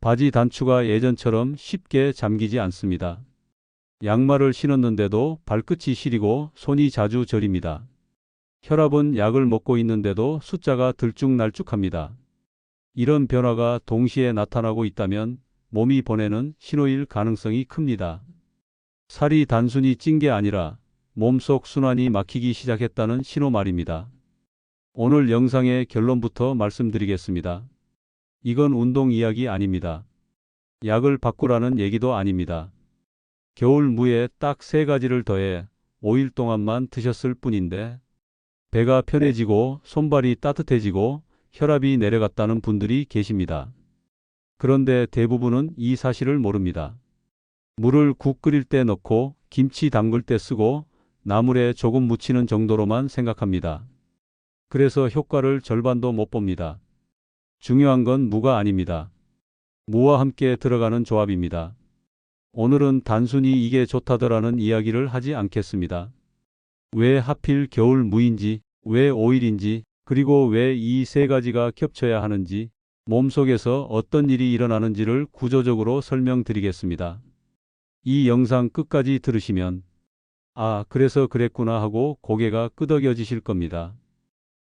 바지 단추가 예전처럼 쉽게 잠기지 않습니다. 양말을 신었는데도 발끝이 시리고 손이 자주 저립니다. 혈압은 약을 먹고 있는데도 숫자가 들쭉날쭉합니다. 이런 변화가 동시에 나타나고 있다면 몸이 보내는 신호일 가능성이 큽니다. 살이 단순히 찐 게 아니라 몸속 순환이 막히기 시작했다는 신호 말입니다. 오늘 영상의 결론부터 말씀드리겠습니다. 이건 운동 이야기 아닙니다. 약을 바꾸라는 얘기도 아닙니다. 겨울 무에 딱 3가지를 더해 5일 동안만 드셨을 뿐인데 배가 편해지고 손발이 따뜻해지고 혈압이 내려갔다는 분들이 계십니다. 그런데 대부분은 이 사실을 모릅니다. 물을 국 끓일 때 넣고 김치 담글 때 쓰고 나물에 조금 묻히는 정도로만 생각합니다. 그래서 효과를 절반도 못 봅니다. 중요한 건 무가 아닙니다. 무와 함께 들어가는 조합입니다. 오늘은 단순히 이게 좋다더라는 이야기를 하지 않겠습니다. 왜 하필 겨울 무인지, 왜 오일인지, 그리고 왜 이 3가지가 겹쳐야 하는지, 몸속에서 어떤 일이 일어나는지를 구조적으로 설명드리겠습니다. 이 영상 끝까지 들으시면 아, 그래서 그랬구나 하고 고개가 끄덕여지실 겁니다.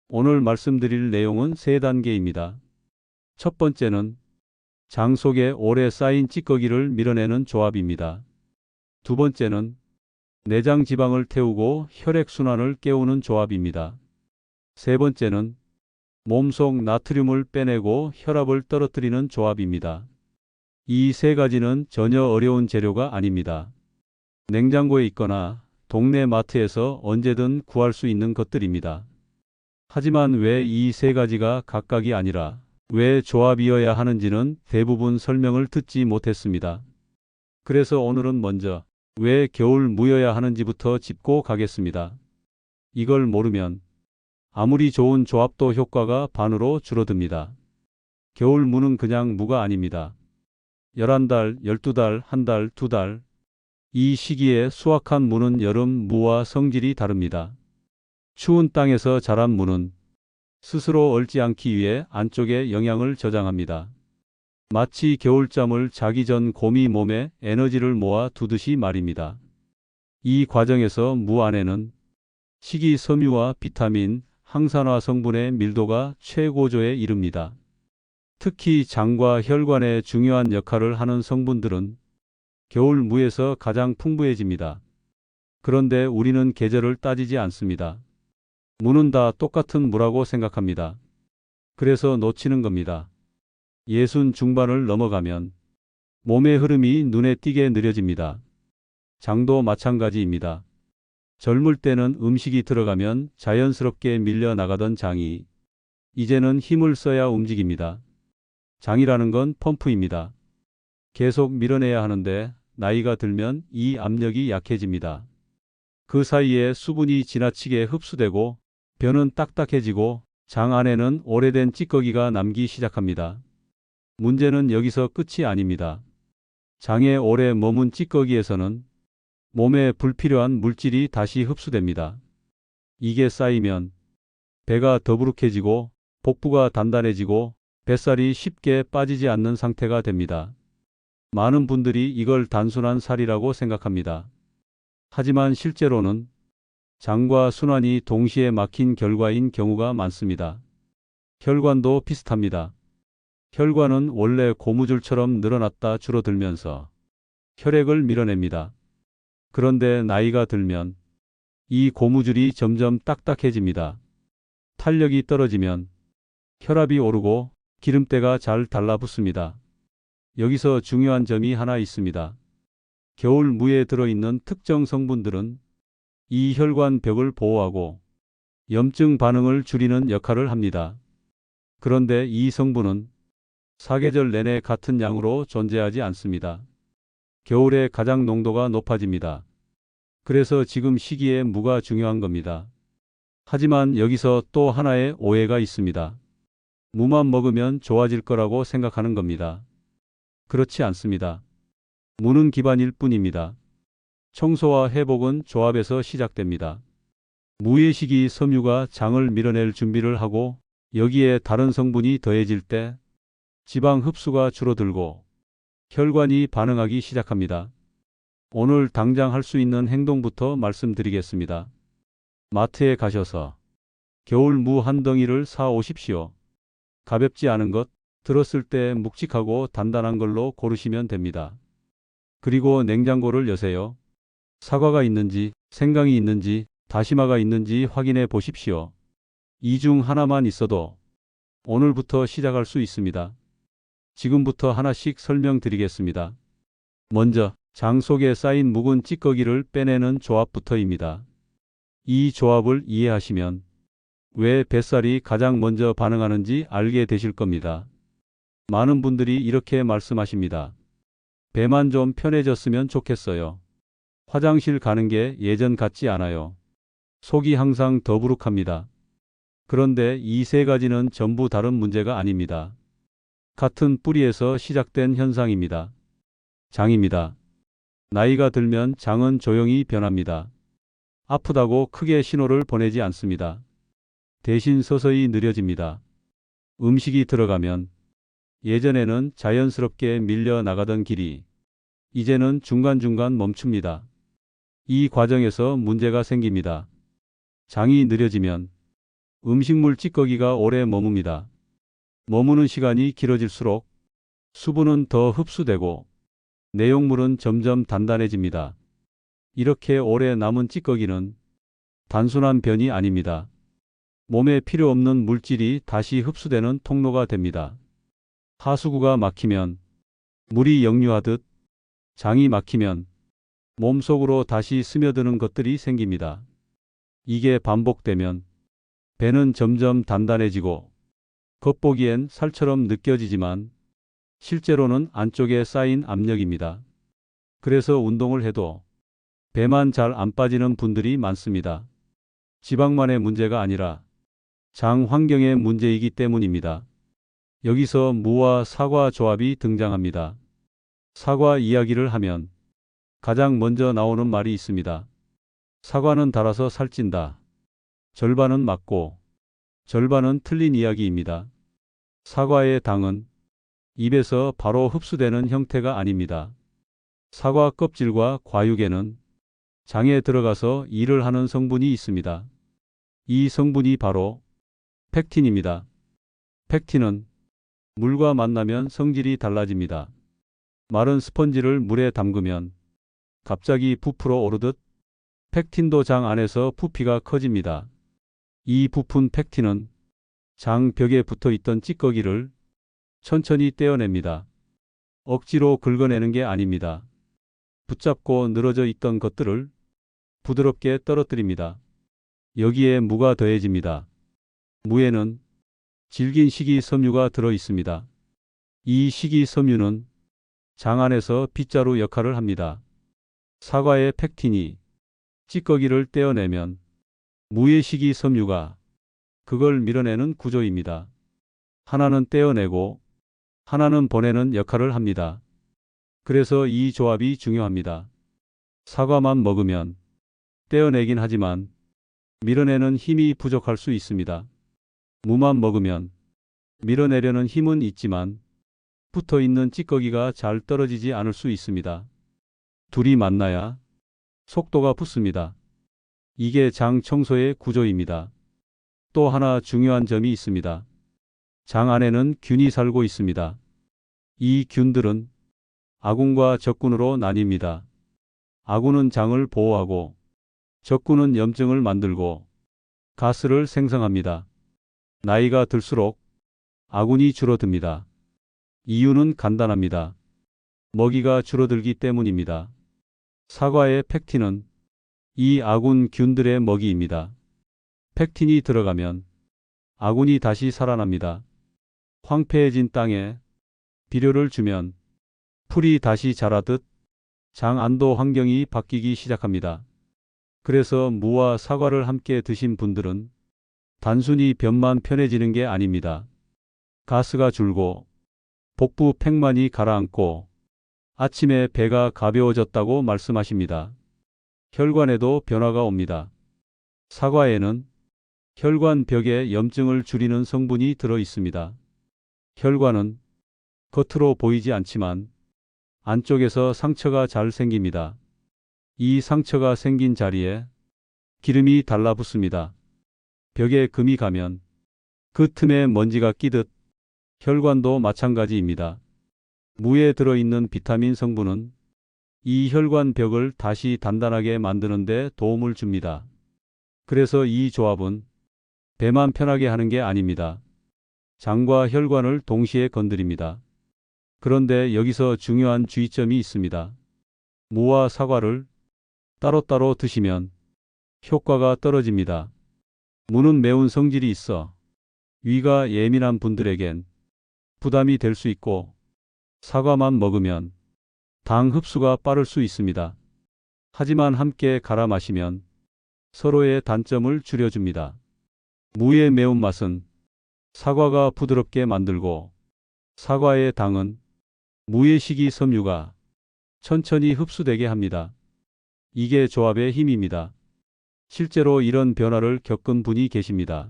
오늘 말씀드릴 내용은 3단계입니다. 첫 번째는 장 속에 오래 쌓인 찌꺼기를 밀어내는 조합입니다. 두 번째는 내장 지방을 태우고 혈액순환을 깨우는 조합입니다. 세 번째는 몸속 나트륨을 빼내고 혈압을 떨어뜨리는 조합입니다. 이 3가지는 전혀 어려운 재료가 아닙니다. 냉장고에 있거나 동네 마트에서 언제든 구할 수 있는 것들입니다. 하지만 왜 이 3가지가 각각이 아니라 왜 조합이어야 하는지는 대부분 설명을 듣지 못했습니다. 그래서 오늘은 먼저 왜 겨울 무여야 하는지부터 짚고 가겠습니다. 이걸 모르면 아무리 좋은 조합도 효과가 반으로 줄어듭니다. 겨울 무는 그냥 무가 아닙니다. 11달, 12달, 1달, 2달. 이 시기에 수확한 무는 여름 무와 성질이 다릅니다. 추운 땅에서 자란 무는 스스로 얼지 않기 위해 안쪽에 영양을 저장합니다. 마치 겨울잠을 자기 전 곰이 몸에 에너지를 모아 두듯이 말입니다. 이 과정에서 무 안에는 식이섬유와 비타민, 항산화 성분의 밀도가 최고조에 이릅니다. 특히 장과 혈관에 중요한 역할을 하는 성분들은 겨울 무에서 가장 풍부해집니다. 그런데 우리는 계절을 따지지 않습니다. 무는 다 똑같은 무라고 생각합니다. 그래서 놓치는 겁니다. 60 중반을 넘어가면 몸의 흐름이 눈에 띄게 느려집니다. 장도 마찬가지입니다. 젊을 때는 음식이 들어가면 자연스럽게 밀려 나가던 장이 이제는 힘을 써야 움직입니다. 장이라는 건 펌프입니다. 계속 밀어내야 하는데 나이가 들면 이 압력이 약해집니다. 그 사이에 수분이 지나치게 흡수되고 벼는 딱딱해지고 장 안에는 오래된 찌꺼기가 남기 시작합니다. 문제는 여기서 끝이 아닙니다. 장에 오래 머문 찌꺼기에서는 몸에 불필요한 물질이 다시 흡수됩니다. 이게 쌓이면 배가 더부룩해지고 복부가 단단해지고 뱃살이 쉽게 빠지지 않는 상태가 됩니다. 많은 분들이 이걸 단순한 살이라고 생각합니다. 하지만 실제로는 장과 순환이 동시에 막힌 결과인 경우가 많습니다. 혈관도 비슷합니다. 혈관은 원래 고무줄처럼 늘어났다 줄어들면서 혈액을 밀어냅니다. 그런데 나이가 들면 이 고무줄이 점점 딱딱해집니다. 탄력이 떨어지면 혈압이 오르고 기름때가 잘 달라붙습니다. 여기서 중요한 점이 하나 있습니다. 겨울 무에 들어있는 특정 성분들은 이 혈관 벽을 보호하고 염증 반응을 줄이는 역할을 합니다. 그런데 이 성분은 사계절 내내 같은 양으로 존재하지 않습니다. 겨울에 가장 농도가 높아집니다. 그래서 지금 시기에 무가 중요한 겁니다. 하지만 여기서 또 하나의 오해가 있습니다. 무만 먹으면 좋아질 거라고 생각하는 겁니다. 그렇지 않습니다. 무는 기반일 뿐입니다. 청소와 회복은 조합에서 시작됩니다. 무의 식이 섬유가 장을 밀어낼 준비를 하고 여기에 다른 성분이 더해질 때 지방 흡수가 줄어들고 혈관이 반응하기 시작합니다. 오늘 당장 할 수 있는 행동부터 말씀드리겠습니다. 마트에 가셔서 겨울 무 한 덩이를 사 오십시오. 가볍지 않은 것, 들었을 때 묵직하고 단단한 걸로 고르시면 됩니다. 그리고 냉장고를 여세요. 사과가 있는지, 생강이 있는지, 다시마가 있는지 확인해 보십시오. 이 중 하나만 있어도 오늘부터 시작할 수 있습니다. 지금부터 하나씩 설명드리겠습니다. 먼저 장 속에 쌓인 묵은 찌꺼기를 빼내는 조합부터입니다. 이 조합을 이해하시면 왜 뱃살이 가장 먼저 반응하는지 알게 되실 겁니다. 많은 분들이 이렇게 말씀하십니다. 배만 좀 편해졌으면 좋겠어요. 화장실 가는 게 예전 같지 않아요. 속이 항상 더부룩합니다. 그런데 이 세 가지는 전부 다른 문제가 아닙니다. 같은 뿌리에서 시작된 현상입니다. 장입니다. 나이가 들면 장은 조용히 변합니다. 아프다고 크게 신호를 보내지 않습니다. 대신 서서히 느려집니다. 음식이 들어가면 예전에는 자연스럽게 밀려 나가던 길이 이제는 중간중간 멈춥니다. 이 과정에서 문제가 생깁니다. 장이 느려지면 음식물 찌꺼기가 오래 머뭅니다. 머무는 시간이 길어질수록 수분은 더 흡수되고 내용물은 점점 단단해집니다. 이렇게 오래 남은 찌꺼기는 단순한 변이 아닙니다. 몸에 필요 없는 물질이 다시 흡수되는 통로가 됩니다. 하수구가 막히면 물이 역류하듯 장이 막히면 몸속으로 다시 스며드는 것들이 생깁니다. 이게 반복되면 배는 점점 단단해지고 겉보기엔 살처럼 느껴지지만 실제로는 안쪽에 쌓인 압력입니다. 그래서 운동을 해도 배만 잘 안 빠지는 분들이 많습니다. 지방만의 문제가 아니라 장 환경의 문제이기 때문입니다. 여기서 무와 사과 조합이 등장합니다. 사과 이야기를 하면 가장 먼저 나오는 말이 있습니다. 사과는 달아서 살찐다. 절반은 맞고 절반은 틀린 이야기입니다. 사과의 당은 입에서 바로 흡수되는 형태가 아닙니다. 사과 껍질과 과육에는 장에 들어가서 일을 하는 성분이 있습니다. 이 성분이 바로 펙틴입니다. 펙틴은 물과 만나면 성질이 달라집니다. 마른 스펀지를 물에 담그면 갑자기 부풀어 오르듯 펙틴도 장 안에서 부피가 커집니다. 이 부푼 펙틴은 장 벽에 붙어 있던 찌꺼기를 천천히 떼어냅니다. 억지로 긁어내는 게 아닙니다. 붙잡고 늘어져 있던 것들을 부드럽게 떨어뜨립니다. 여기에 무가 더해집니다. 무에는 질긴 식이섬유가 들어 있습니다. 이 식이섬유는 장 안에서 빗자루 역할을 합니다. 사과의 펙틴이 찌꺼기를 떼어내면 무의 식이섬유가 그걸 밀어내는 구조입니다. 하나는 떼어내고 하나는 보내는 역할을 합니다. 그래서 이 조합이 중요합니다. 사과만 먹으면 떼어내긴 하지만 밀어내는 힘이 부족할 수 있습니다. 무만 먹으면 밀어내려는 힘은 있지만 붙어 있는 찌꺼기가 잘 떨어지지 않을 수 있습니다. 둘이 만나야 속도가 붙습니다. 이게 장 청소의 구조입니다. 또 하나 중요한 점이 있습니다. 장 안에는 균이 살고 있습니다. 이 균들은 아군과 적군으로 나뉩니다. 아군은 장을 보호하고 적군은 염증을 만들고 가스를 생성합니다. 나이가 들수록 아군이 줄어듭니다. 이유는 간단합니다. 먹이가 줄어들기 때문입니다. 사과의 펙틴은 이 아군 균들의 먹이입니다. 펙틴이 들어가면 아군이 다시 살아납니다. 황폐해진 땅에 비료를 주면 풀이 다시 자라듯 장 안도 환경이 바뀌기 시작합니다. 그래서 무와 사과를 함께 드신 분들은 단순히 변만 편해지는 게 아닙니다. 가스가 줄고 복부 팩만이 가라앉고 아침에 배가 가벼워졌다고 말씀하십니다. 혈관에도 변화가 옵니다. 사과에는 혈관 벽에 염증을 줄이는 성분이 들어 있습니다. 혈관은 겉으로 보이지 않지만 안쪽에서 상처가 잘 생깁니다. 이 상처가 생긴 자리에 기름이 달라붙습니다. 벽에 금이 가면 그 틈에 먼지가 끼듯 혈관도 마찬가지입니다. 무에 들어있는 비타민 성분은 이 혈관 벽을 다시 단단하게 만드는 데 도움을 줍니다. 그래서 이 조합은 배만 편하게 하는 게 아닙니다. 장과 혈관을 동시에 건드립니다. 그런데 여기서 중요한 주의점이 있습니다. 무와 사과를 따로따로 드시면 효과가 떨어집니다. 무는 매운 성질이 있어 위가 예민한 분들에겐 부담이 될 수 있고 사과만 먹으면 당 흡수가 빠를 수 있습니다. 하지만 함께 갈아 마시면 서로의 단점을 줄여줍니다. 무의 매운맛은 사과가 부드럽게 만들고 사과의 당은 무의 식이섬유가 천천히 흡수되게 합니다. 이게 조합의 힘입니다. 실제로 이런 변화를 겪은 분이 계십니다.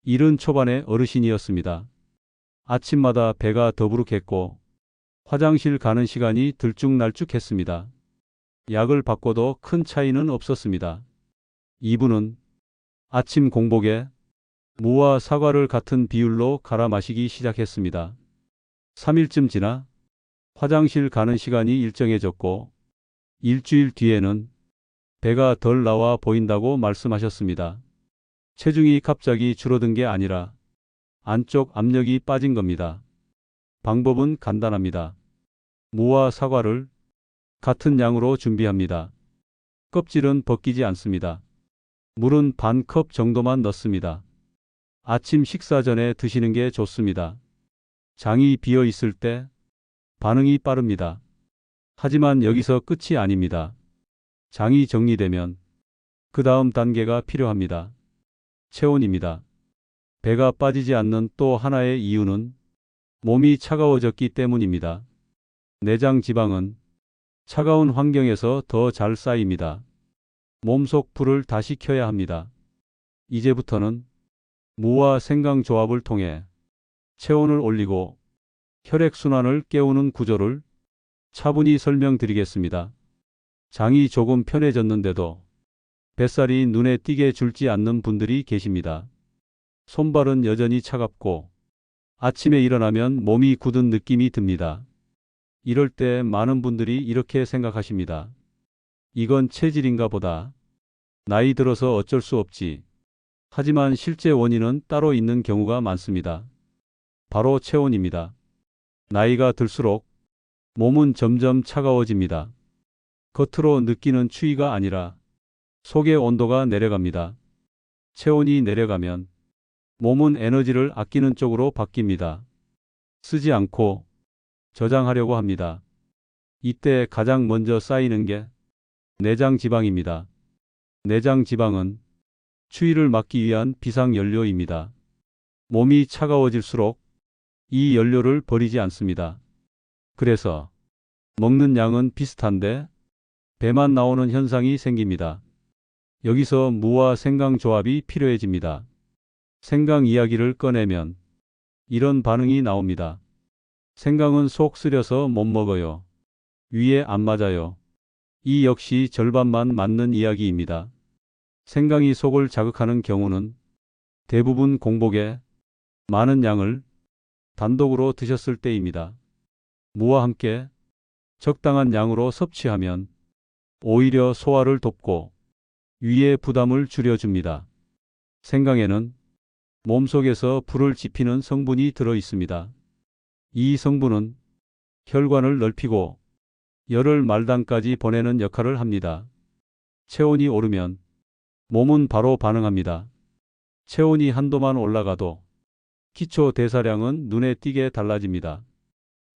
70 초반의 어르신이었습니다. 아침마다 배가 더부룩했고 화장실 가는 시간이 들쭉날쭉했습니다. 약을 바꿔도 큰 차이는 없었습니다. 이분은 아침 공복에 무와 사과를 같은 비율로 갈아 마시기 시작했습니다. 3일쯤 지나 화장실 가는 시간이 일정해졌고 일주일 뒤에는 배가 덜 나와 보인다고 말씀하셨습니다. 체중이 갑자기 줄어든 게 아니라 안쪽 압력이 빠진 겁니다. 방법은 간단합니다. 무와 사과를 같은 양으로 준비합니다. 껍질은 벗기지 않습니다. 물은 반 컵 정도만 넣습니다. 아침 식사 전에 드시는 게 좋습니다. 장이 비어 있을 때 반응이 빠릅니다. 하지만 여기서 끝이 아닙니다. 장이 정리되면 그 다음 단계가 필요합니다. 체온입니다. 배가 빠지지 않는 또 하나의 이유는 몸이 차가워졌기 때문입니다. 내장 지방은 차가운 환경에서 더 잘 쌓입니다. 몸속 불을 다시 켜야 합니다. 이제부터는 무와 생강 조합을 통해 체온을 올리고 혈액순환을 깨우는 구조를 차분히 설명드리겠습니다. 장이 조금 편해졌는데도 뱃살이 눈에 띄게 줄지 않는 분들이 계십니다. 손발은 여전히 차갑고 아침에 일어나면 몸이 굳은 느낌이 듭니다. 이럴 때 많은 분들이 이렇게 생각하십니다. 이건 체질인가 보다. 나이 들어서 어쩔 수 없지. 하지만 실제 원인은 따로 있는 경우가 많습니다. 바로 체온입니다. 나이가 들수록 몸은 점점 차가워집니다. 겉으로 느끼는 추위가 아니라 속의 온도가 내려갑니다. 체온이 내려가면 몸은 에너지를 아끼는 쪽으로 바뀝니다. 쓰지 않고 저장하려고 합니다. 이때 가장 먼저 쌓이는 게 내장 지방입니다. 내장 지방은 추위를 막기 위한 비상연료입니다. 몸이 차가워질수록 이 연료를 버리지 않습니다. 그래서 먹는 양은 비슷한데 배만 나오는 현상이 생깁니다. 여기서 무와 생강 조합이 필요해집니다. 생강 이야기를 꺼내면 이런 반응이 나옵니다. 생강은 속 쓰려서 못 먹어요. 위에 안 맞아요. 이 역시 절반만 맞는 이야기입니다. 생강이 속을 자극하는 경우는 대부분 공복에 많은 양을 단독으로 드셨을 때입니다. 무와 함께 적당한 양으로 섭취하면 오히려 소화를 돕고 위의 부담을 줄여줍니다. 생강에는 몸속에서 불을 지피는 성분이 들어 있습니다. 이 성분은 혈관을 넓히고 열을 말단까지 보내는 역할을 합니다. 체온이 오르면 몸은 바로 반응합니다. 체온이 한도만 올라가도 기초 대사량은 눈에 띄게 달라집니다.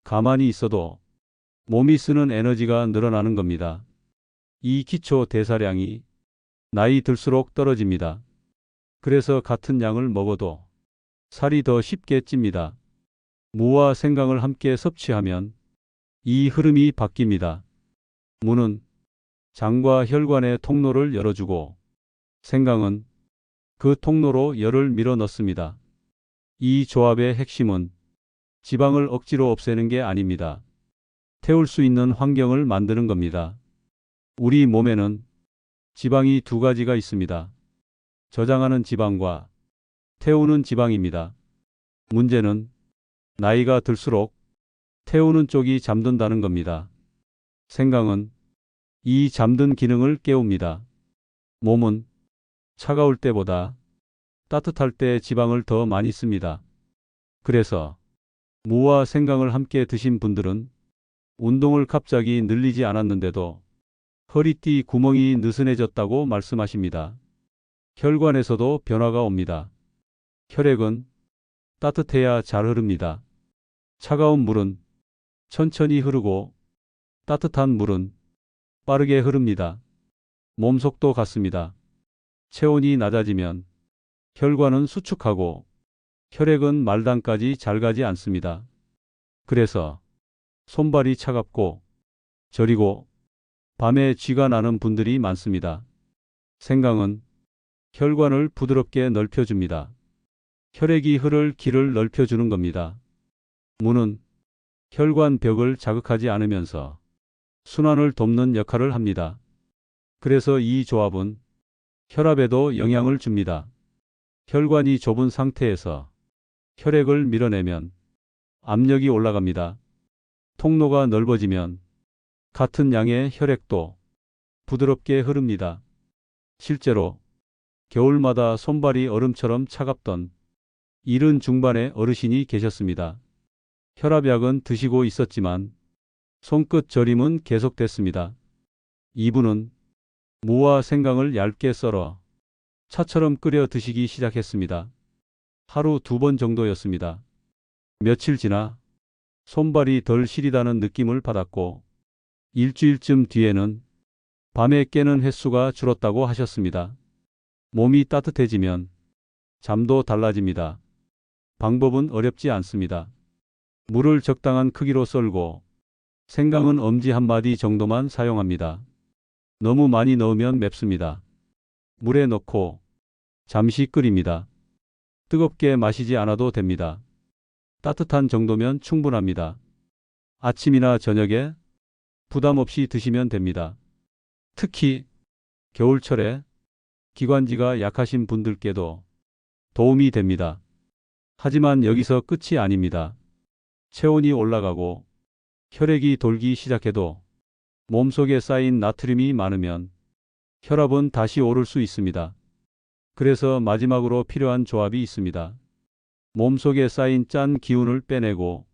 가만히 있어도 몸이 쓰는 에너지가 늘어나는 겁니다. 이 기초 대사량이 나이 들수록 떨어집니다. 그래서 같은 양을 먹어도 살이 더 쉽게 찝니다. 무와 생강을 함께 섭취하면 이 흐름이 바뀝니다. 무는 장과 혈관의 통로를 열어주고 생강은 그 통로로 열을 밀어 넣습니다. 이 조합의 핵심은 지방을 억지로 없애는 게 아닙니다. 태울 수 있는 환경을 만드는 겁니다. 우리 몸에는 지방이 두 가지가 있습니다. 저장하는 지방과 태우는 지방입니다. 문제는 나이가 들수록 태우는 쪽이 잠든다는 겁니다. 생강은 이 잠든 기능을 깨웁니다. 몸은 차가울 때보다 따뜻할 때 지방을 더 많이 씁니다. 그래서 무와 생강을 함께 드신 분들은 운동을 갑자기 늘리지 않았는데도 허리띠 구멍이 느슨해졌다고 말씀하십니다. 혈관에서도 변화가 옵니다. 혈액은 따뜻해야 잘 흐릅니다. 차가운 물은 천천히 흐르고 따뜻한 물은 빠르게 흐릅니다. 몸속도 같습니다. 체온이 낮아지면 혈관은 수축하고 혈액은 말단까지 잘 가지 않습니다. 그래서 손발이 차갑고 저리고 밤에 쥐가 나는 분들이 많습니다. 생강은 혈관을 부드럽게 넓혀줍니다. 혈액이 흐를 길을 넓혀주는 겁니다. 무는 혈관 벽을 자극하지 않으면서 순환을 돕는 역할을 합니다. 그래서 이 조합은 혈압에도 영향을 줍니다. 혈관이 좁은 상태에서 혈액을 밀어내면 압력이 올라갑니다. 통로가 넓어지면 같은 양의 혈액도 부드럽게 흐릅니다. 실제로 겨울마다 손발이 얼음처럼 차갑던 70 중반의 어르신이 계셨습니다. 혈압약은 드시고 있었지만 손끝 저림은 계속됐습니다. 이분은 무와 생강을 얇게 썰어 차처럼 끓여 드시기 시작했습니다. 하루 2번 정도였습니다. 며칠 지나 손발이 덜 시리다는 느낌을 받았고 일주일쯤 뒤에는 밤에 깨는 횟수가 줄었다고 하셨습니다. 몸이 따뜻해지면 잠도 달라집니다. 방법은 어렵지 않습니다. 물을 적당한 크기로 썰고 생강은 엄지 1마디 정도만 사용합니다. 너무 많이 넣으면 맵습니다. 물에 넣고 잠시 끓입니다. 뜨겁게 마시지 않아도 됩니다. 따뜻한 정도면 충분합니다. 아침이나 저녁에 부담 없이 드시면 됩니다. 특히 겨울철에 기관지가 약하신 분들께도 도움이 됩니다. 하지만 여기서 끝이 아닙니다. 체온이 올라가고 혈액이 돌기 시작해도 몸속에 쌓인 나트륨이 많으면 혈압은 다시 오를 수 있습니다. 그래서 마지막으로 필요한 조합이 있습니다. 몸속에 쌓인 짠 기운을 빼내고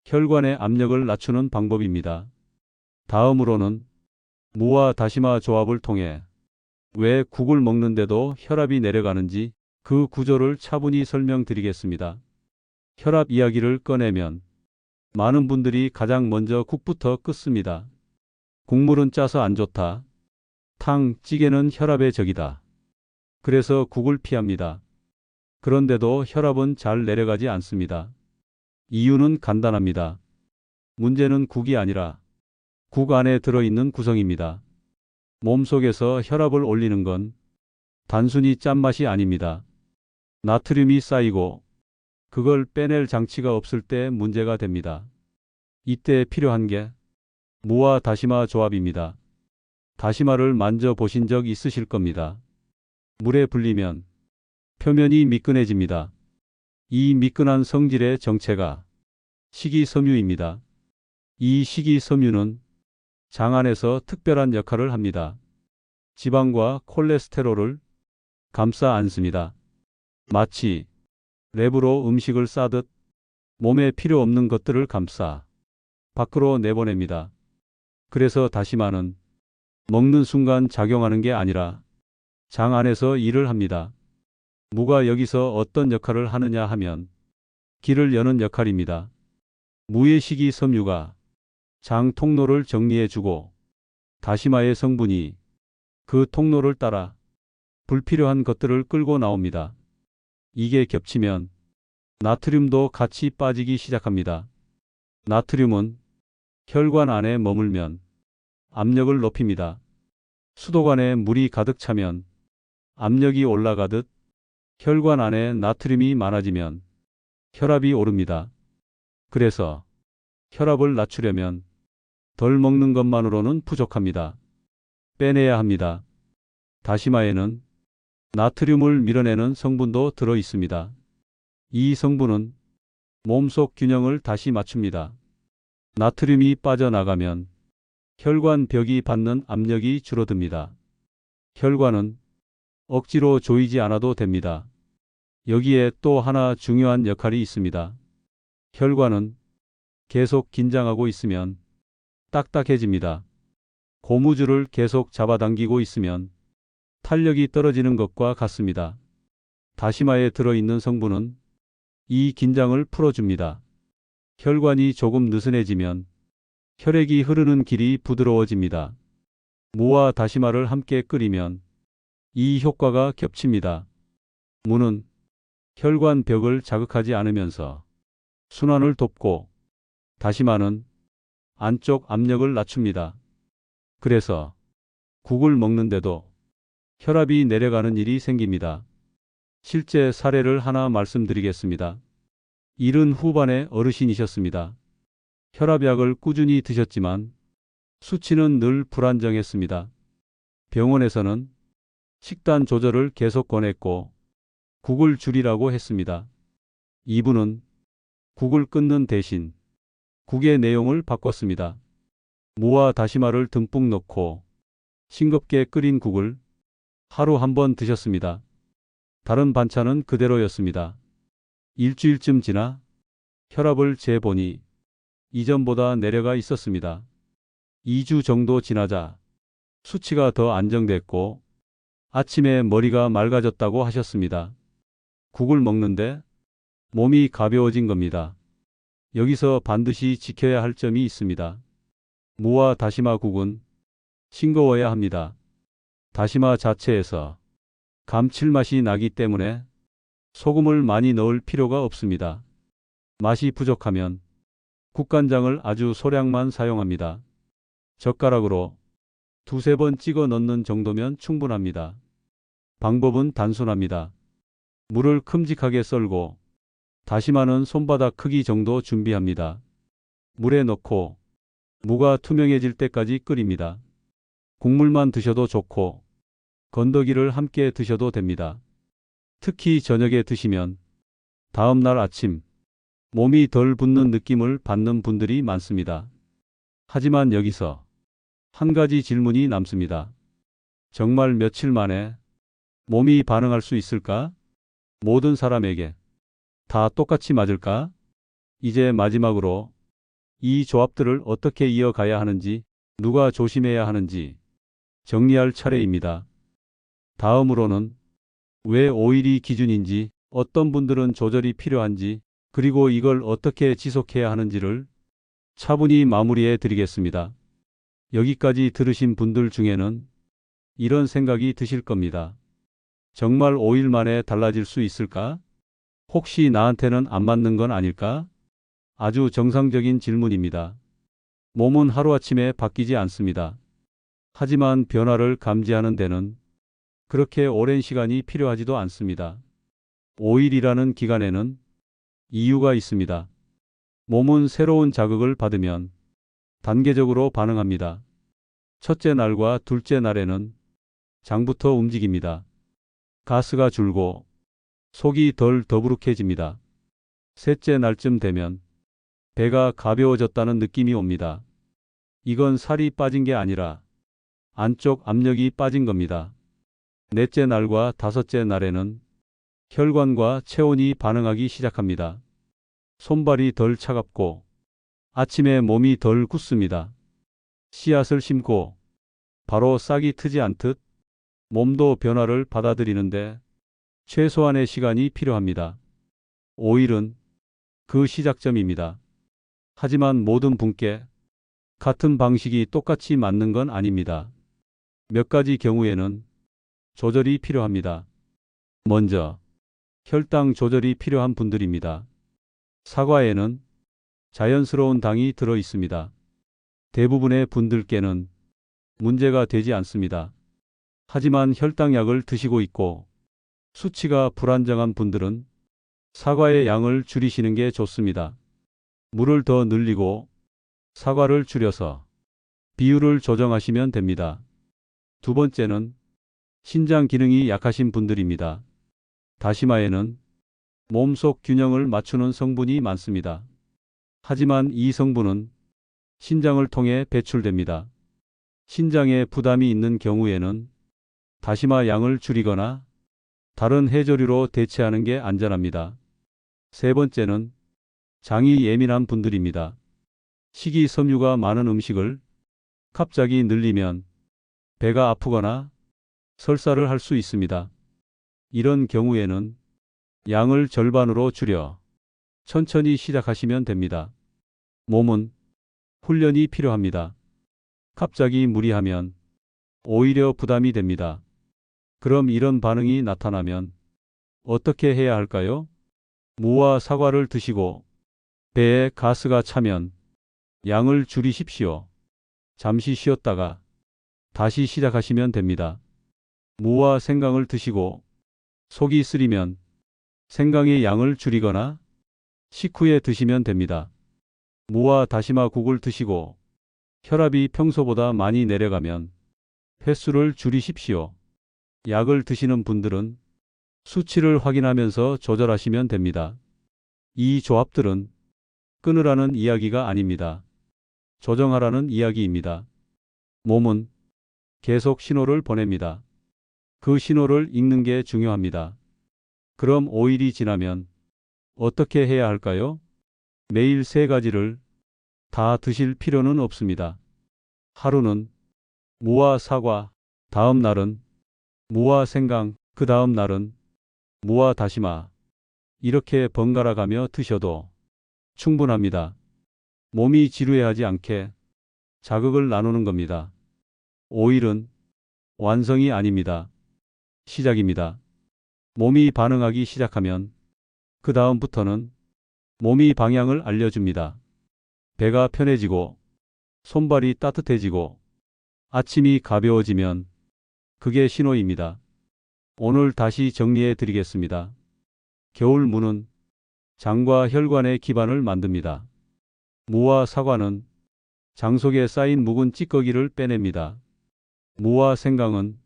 혈관의 압력을 낮추는 방법입니다. 다음으로는 무와 다시마 조합을 통해 왜 국을 먹는데도 혈압이 내려가는지 그 구조를 차분히 설명드리겠습니다. 혈압 이야기를 꺼내면 많은 분들이 가장 먼저 국부터 끊습니다. 국물은 짜서 안 좋다. 탕, 찌개는 혈압의 적이다. 그래서 국을 피합니다. 그런데도 혈압은 잘 내려가지 않습니다. 이유는 간단합니다. 문제는 국이 아니라 국 안에 들어있는 구성입니다. 몸속에서 혈압을 올리는 건 단순히 짠맛이 아닙니다. 나트륨이 쌓이고 그걸 빼낼 장치가 없을 때 문제가 됩니다. 이때 필요한 게 무와 다시마 조합입니다. 다시마를 만져보신 적 있으실 겁니다. 물에 불리면 표면이 미끈해집니다. 이 미끈한 성질의 정체가 식이섬유입니다. 이 식이섬유는 장 안에서 특별한 역할을 합니다. 지방과 콜레스테롤을 감싸 안습니다. 마치 랩으로 음식을 싸듯 몸에 필요 없는 것들을 감싸 밖으로 내보냅니다. 그래서 다시마는 먹는 순간 작용하는 게 아니라 장 안에서 일을 합니다. 무가 여기서 어떤 역할을 하느냐 하면 길을 여는 역할입니다. 무의 식이섬유가 장 통로를 정리해주고 다시마의 성분이 그 통로를 따라 불필요한 것들을 끌고 나옵니다. 이게 겹치면 나트륨도 같이 빠지기 시작합니다. 나트륨은 혈관 안에 머물면 압력을 높입니다. 수도관에 물이 가득 차면 압력이 올라가듯 혈관 안에 나트륨이 많아지면 혈압이 오릅니다. 그래서 혈압을 낮추려면 덜 먹는 것만으로는 부족합니다. 빼내야 합니다. 다시마에는 나트륨을 밀어내는 성분도 들어 있습니다. 이 성분은 몸속 균형을 다시 맞춥니다. 나트륨이 빠져나가면 혈관 벽이 받는 압력이 줄어듭니다. 혈관은 억지로 조이지 않아도 됩니다. 여기에 또 하나 중요한 역할이 있습니다. 혈관은 계속 긴장하고 있으면 딱딱해집니다. 고무줄을 계속 잡아당기고 있으면 탄력이 떨어지는 것과 같습니다. 다시마에 들어있는 성분은 이 긴장을 풀어줍니다. 혈관이 조금 느슨해지면 혈액이 흐르는 길이 부드러워집니다. 무와 다시마를 함께 끓이면 이 효과가 겹칩니다. 무는 혈관 벽을 자극하지 않으면서 순환을 돕고 다시마는 안쪽 압력을 낮춥니다. 그래서 국을 먹는데도 혈압이 내려가는 일이 생깁니다. 실제 사례를 하나 말씀드리겠습니다. 70 후반의 어르신이셨습니다. 혈압약을 꾸준히 드셨지만 수치는 늘 불안정했습니다. 병원에서는 식단 조절을 계속 권했고 국을 줄이라고 했습니다. 이분은 국을 끊는 대신 국의 내용을 바꿨습니다. 무와 다시마를 듬뿍 넣고 싱겁게 끓인 국을 하루 한 번 드셨습니다. 다른 반찬은 그대로였습니다. 일주일쯤 지나 혈압을 재보니 이전보다 내려가 있었습니다. 2주 정도 지나자 수치가 더 안정됐고 아침에 머리가 맑아졌다고 하셨습니다. 국을 먹는데 몸이 가벼워진 겁니다. 여기서 반드시 지켜야 할 점이 있습니다. 무와 다시마 국은 싱거워야 합니다. 다시마 자체에서 감칠맛이 나기 때문에 소금을 많이 넣을 필요가 없습니다. 맛이 부족하면 국간장을 아주 소량만 사용합니다. 젓가락으로 두세 번 찍어 넣는 정도면 충분합니다. 방법은 단순합니다. 물을 큼직하게 썰고 다시마는 손바닥 크기 정도 준비합니다. 물에 넣고 무가 투명해질 때까지 끓입니다. 국물만 드셔도 좋고 건더기를 함께 드셔도 됩니다. 특히 저녁에 드시면 다음 날 아침 몸이 덜 붓는 느낌을 받는 분들이 많습니다. 하지만 여기서 한 가지 질문이 남습니다. 정말 며칠 만에 몸이 반응할 수 있을까? 모든 사람에게 다 똑같이 맞을까? 이제 마지막으로 이 조합들을 어떻게 이어가야 하는지, 누가 조심해야 하는지 정리할 차례입니다. 다음으로는 왜 오일이 기준인지, 어떤 분들은 조절이 필요한지, 그리고 이걸 어떻게 지속해야 하는지를 차분히 마무리해 드리겠습니다. 여기까지 들으신 분들 중에는 이런 생각이 드실 겁니다. 정말 5일 만에 달라질 수 있을까? 혹시 나한테는 안 맞는 건 아닐까? 아주 정상적인 질문입니다. 몸은 하루아침에 바뀌지 않습니다. 하지만 변화를 감지하는 데는 그렇게 오랜 시간이 필요하지도 않습니다. 5일이라는 기간에는 이유가 있습니다. 몸은 새로운 자극을 받으면 단계적으로 반응합니다. 첫째 날과 둘째 날에는 장부터 움직입니다. 가스가 줄고 속이 덜 더부룩해집니다. 셋째 날쯤 되면 배가 가벼워졌다는 느낌이 옵니다. 이건 살이 빠진 게 아니라 안쪽 압력이 빠진 겁니다. 넷째 날과 다섯째 날에는 혈관과 체온이 반응하기 시작합니다. 손발이 덜 차갑고 아침에 몸이 덜 굳습니다. 씨앗을 심고 바로 싹이 트지 않듯 몸도 변화를 받아들이는데 최소한의 시간이 필요합니다. 5일은 그 시작점입니다. 하지만 모든 분께 같은 방식이 똑같이 맞는 건 아닙니다. 몇 가지 경우에는 조절이 필요합니다. 먼저 혈당 조절이 필요한 분들입니다. 사과에는 자연스러운 당이 들어 있습니다. 대부분의 분들께는 문제가 되지 않습니다. 하지만 혈당약을 드시고 있고 수치가 불안정한 분들은 사과의 양을 줄이시는 게 좋습니다. 물을 더 늘리고 사과를 줄여서 비율을 조정하시면 됩니다. 두 번째는 신장 기능이 약하신 분들입니다. 다시마에는 몸속 균형을 맞추는 성분이 많습니다. 하지만 이 성분은 신장을 통해 배출됩니다. 신장에 부담이 있는 경우에는 다시마 양을 줄이거나 다른 해조류로 대체하는 게 안전합니다. 세 번째는 장이 예민한 분들입니다. 식이섬유가 많은 음식을 갑자기 늘리면 배가 아프거나 설사를 할 수 있습니다. 이런 경우에는 양을 절반으로 줄여 천천히 시작하시면 됩니다. 몸은 훈련이 필요합니다. 갑자기 무리하면 오히려 부담이 됩니다. 그럼 이런 반응이 나타나면 어떻게 해야 할까요? 무와 사과를 드시고 배에 가스가 차면 양을 줄이십시오. 잠시 쉬었다가 다시 시작하시면 됩니다. 무와 생강을 드시고 속이 쓰리면 생강의 양을 줄이거나 식후에 드시면 됩니다. 무와 다시마 국을 드시고 혈압이 평소보다 많이 내려가면 횟수를 줄이십시오. 약을 드시는 분들은 수치를 확인하면서 조절하시면 됩니다. 이 조합들은 끊으라는 이야기가 아닙니다. 조정하라는 이야기입니다. 몸은 계속 신호를 보냅니다. 그 신호를 읽는 게 중요합니다. 그럼 5일이 지나면 어떻게 해야 할까요? 매일 3가지를 다 드실 필요는 없습니다. 하루는 무와 사과, 다음 날은 무와 생강, 그 다음 날은 무와 다시마. 이렇게 번갈아 가며 드셔도 충분합니다. 몸이 지루해하지 않게 자극을 나누는 겁니다. 5일은 완성이 아닙니다. 시작입니다. 몸이 반응하기 시작하면 그 다음부터는 몸이 방향을 알려줍니다. 배가 편해지고 손발이 따뜻해지고 아침이 가벼워지면 그게 신호입니다. 오늘 다시 정리해 드리겠습니다. 겨울무는 장과 혈관의 기반을 만듭니다. 무와 사과는 장 속에 쌓인 묵은 찌꺼기를 빼냅니다. 무와 생강은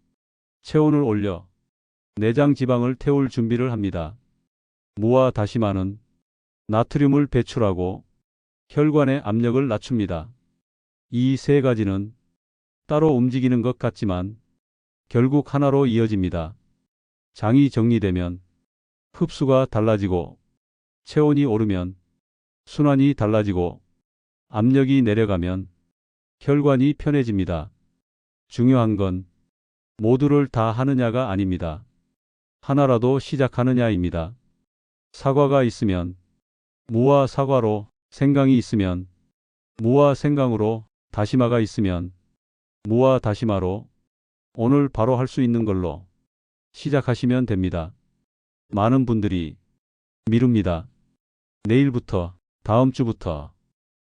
체온을 올려 내장 지방을 태울 준비를 합니다. 무와 다시마는 나트륨을 배출하고 혈관의 압력을 낮춥니다. 이 3가지는 따로 움직이는 것 같지만 결국 하나로 이어집니다. 장이 정리되면 흡수가 달라지고 체온이 오르면 순환이 달라지고 압력이 내려가면 혈관이 편해집니다. 중요한 건 모두를 다 하느냐가 아닙니다. 하나라도 시작하느냐입니다. 사과가 있으면 무와 사과로, 생강이 있으면 무와 생강으로, 다시마가 있으면 무와 다시마로 오늘 바로 할 수 있는 걸로 시작하시면 됩니다. 많은 분들이 미룹니다. 내일부터, 다음 주부터.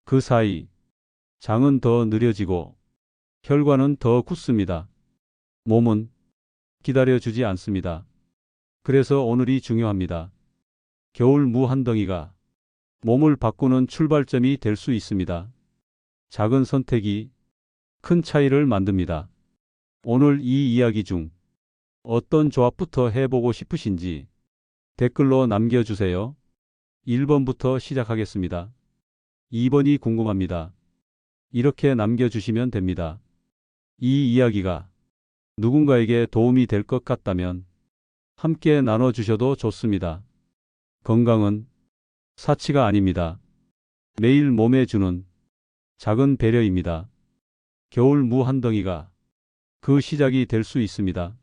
그 사이 장은 더 느려지고 혈관은 더 굳습니다. 몸은 기다려주지 않습니다. 그래서 오늘이 중요합니다. 겨울 무 한 덩이가 몸을 바꾸는 출발점이 될 수 있습니다. 작은 선택이 큰 차이를 만듭니다. 오늘 이 이야기 중 어떤 조합부터 해보고 싶으신지 댓글로 남겨주세요. 1번부터 시작하겠습니다. 2번이 궁금합니다. 이렇게 남겨주시면 됩니다. 이 이야기가 누군가에게 도움이 될 것 같다면 함께 나눠주셔도 좋습니다. 건강은 사치가 아닙니다. 매일 몸에 주는 작은 배려입니다. 겨울 무 한 덩이가 그 시작이 될 수 있습니다.